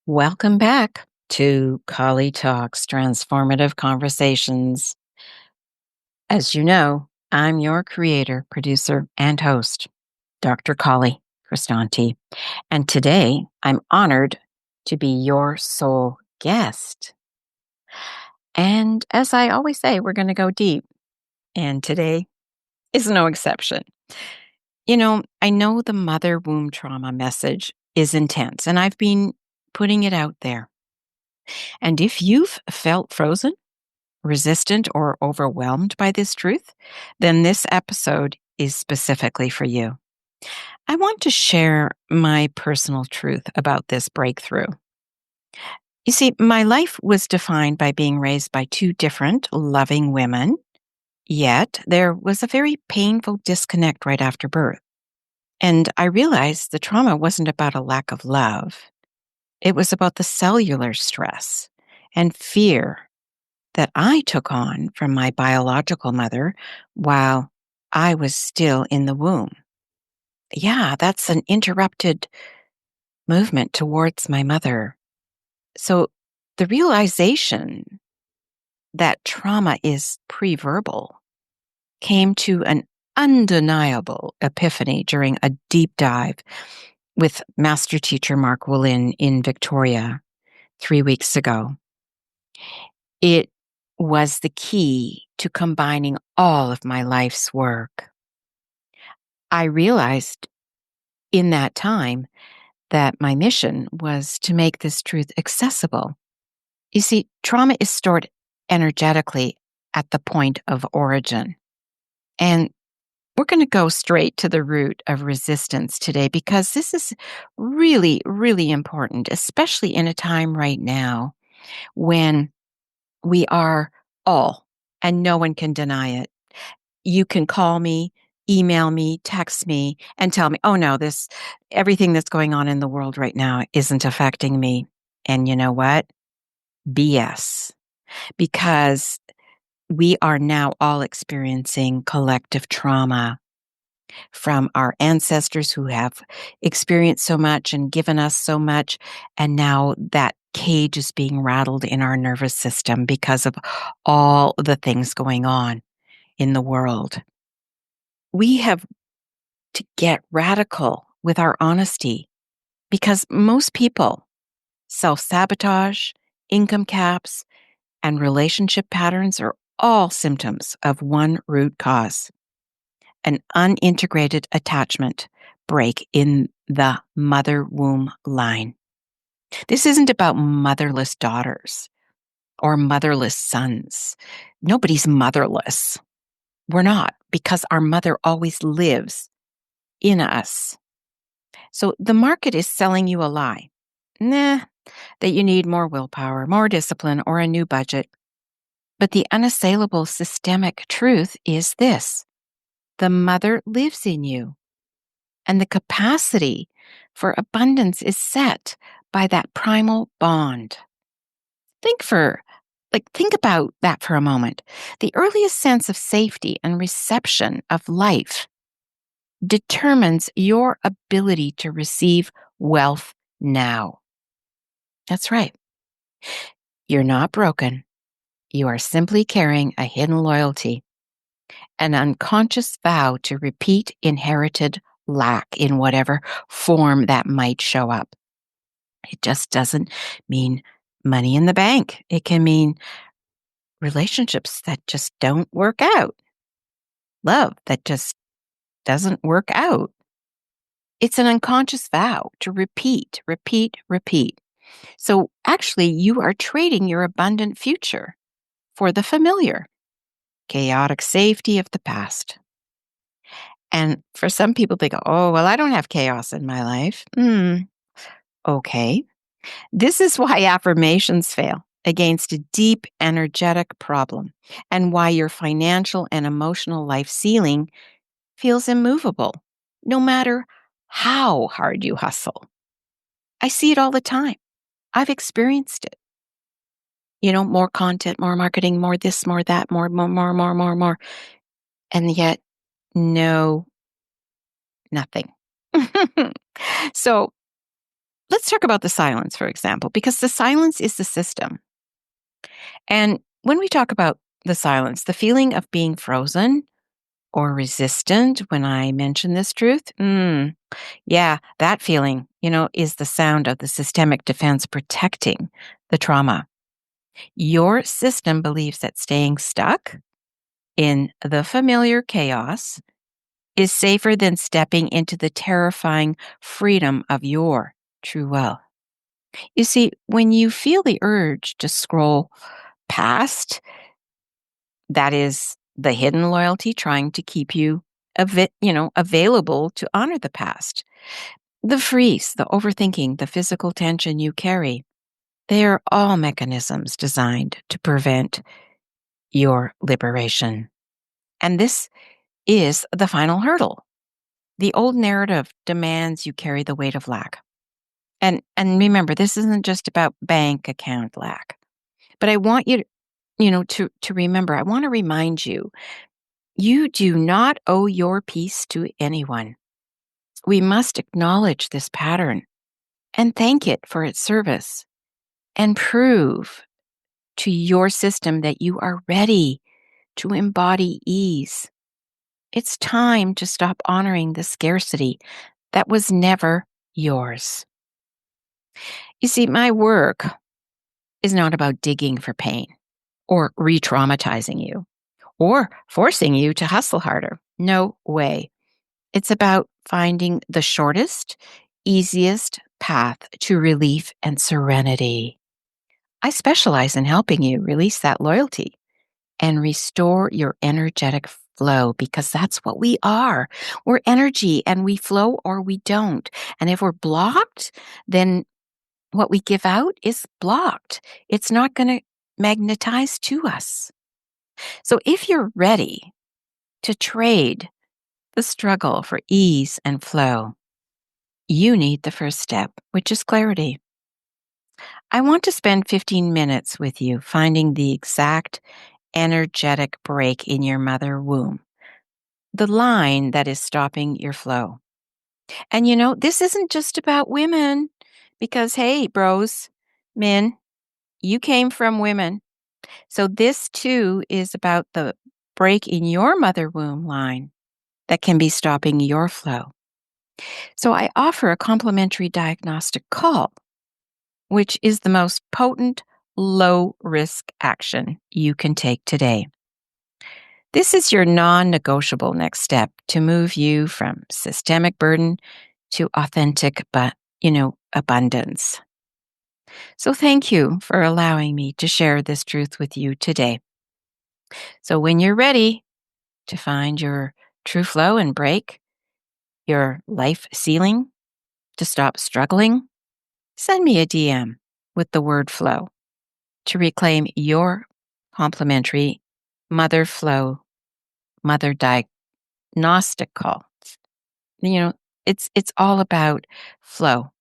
Welcome back to Colli Talks Transformative Conversations. As you know, I'm your creator, producer, and host, Dr. Colli Christante. And today I'm honored to be your sole guest. And as I always say, we're going to go deep. And today is no exception. I know the mother womb trauma message is intense, and I've been putting it out there. And if you've felt frozen, resistant, or overwhelmed by this truth, then this episode is specifically for you. I want to share my personal truth about this breakthrough. You see, my life was defined by being raised by two different, loving women, yet there was a very painful disconnect right after birth. And I realized the trauma wasn't about a lack of love. It was about the cellular stress and fear that I took on from my biological mother while I was still in the womb. Yeah, that's an interrupted movement towards my mother. So the realization that trauma is pre-verbal came to an undeniable epiphany during a deep dive with master teacher Mark Woollin in Victoria 3 weeks ago. It was the key to combining all of my life's work. I realized in that time that my mission was to make this truth accessible. You see, trauma is stored energetically at the point of origin. And we're going to go straight to the root of resistance today because this is really, really important, especially in a time right now when we are all, and no one can deny it. You can call me, email me, text me, and tell me, oh no, everything that's going on in the world right now isn't affecting me. And you know what? BS. Because we are now all experiencing collective trauma from our ancestors who have experienced so much and given us so much. And now that cage is being rattled in our nervous system because of all the things going on in the world. We have to get radical with our honesty because most people, self-sabotage, income caps, and relationship patterns are all symptoms of one root cause: an unintegrated attachment break in the mother womb line. This isn't about motherless daughters or motherless sons. Nobody's motherless. We're not, because our mother always lives in us. So the market is selling you a lie. That you need more willpower, more discipline, or a new budget. But the unassailable systemic truth is this: the mother lives in you, and the capacity for abundance is set by that primal bond. Think about that for a moment. The earliest sense of safety and reception of life determines your ability to receive wealth now. That's right. You're not broken. You are simply carrying a hidden loyalty, an unconscious vow to repeat inherited lack in whatever form that might show up. It just doesn't mean money in the bank. It can mean relationships that just don't work out, love that just doesn't work out. It's an unconscious vow to repeat, repeat, repeat. So actually, you are trading your abundant future for the familiar, chaotic safety of the past. And for some people, they go, oh, well, I don't have chaos in my life. Okay. This is why affirmations fail against a deep energetic problem, and why your financial and emotional life ceiling feels immovable, no matter how hard you hustle. I see it all the time. I've experienced it. More content, more marketing, more this, more that, more. And yet, no, nothing. So let's talk about the silence, for example, because the silence is the system. And when we talk about the silence, the feeling of being frozen or resistant when I mention this truth, yeah, that feeling, is the sound of the systemic defense protecting the trauma. Your system believes that staying stuck in the familiar chaos is safer than stepping into the terrifying freedom of your true wealth. You see, when you feel the urge to scroll past, that is the hidden loyalty trying to keep you available to honor the past. The freeze, the overthinking, the physical tension you carry, they are all mechanisms designed to prevent your liberation. And this is the final hurdle. The old narrative demands you carry the weight of lack. And remember, this isn't just about bank account lack. But I want you to remember, I want to remind you, you do not owe your peace to anyone. We must acknowledge this pattern and thank it for its service and prove to your system that you are ready to embody ease. It's time to stop honoring the scarcity that was never yours. You see, my work is not about digging for pain or re traumatizing you or forcing you to hustle harder. No way. It's about finding the shortest, easiest path to relief and serenity. I specialize in helping you release that loyalty and restore your energetic flow because that's what we are. We're energy and we flow or we don't. And if we're blocked, then what we give out is blocked. It's not going to magnetize to us. So if you're ready to trade the struggle for ease and flow, you need the first step, which is clarity. I want to spend 15 minutes with you finding the exact energetic break in your mother womb, the line that is stopping your flow. And this isn't just about women because, hey, bros, men, you came from women. So this too is about the break in your mother womb line that can be stopping your flow. So I offer a complimentary diagnostic call, which is the most potent low risk action you can take today. This is your non-negotiable next step to move you from systemic burden to authentic, abundance. So thank you for allowing me to share this truth with you today. So when you're ready to find your true flow and break your life ceiling, to stop struggling, send me a DM with the word flow to reclaim your complimentary mother flow, mother diagnostic call. It's all about flow.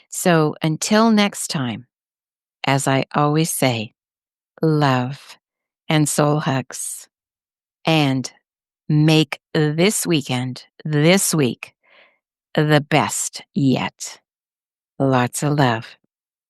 So until next time, as I always say, love and soul hugs, and make this week, the best yet. Lots of love.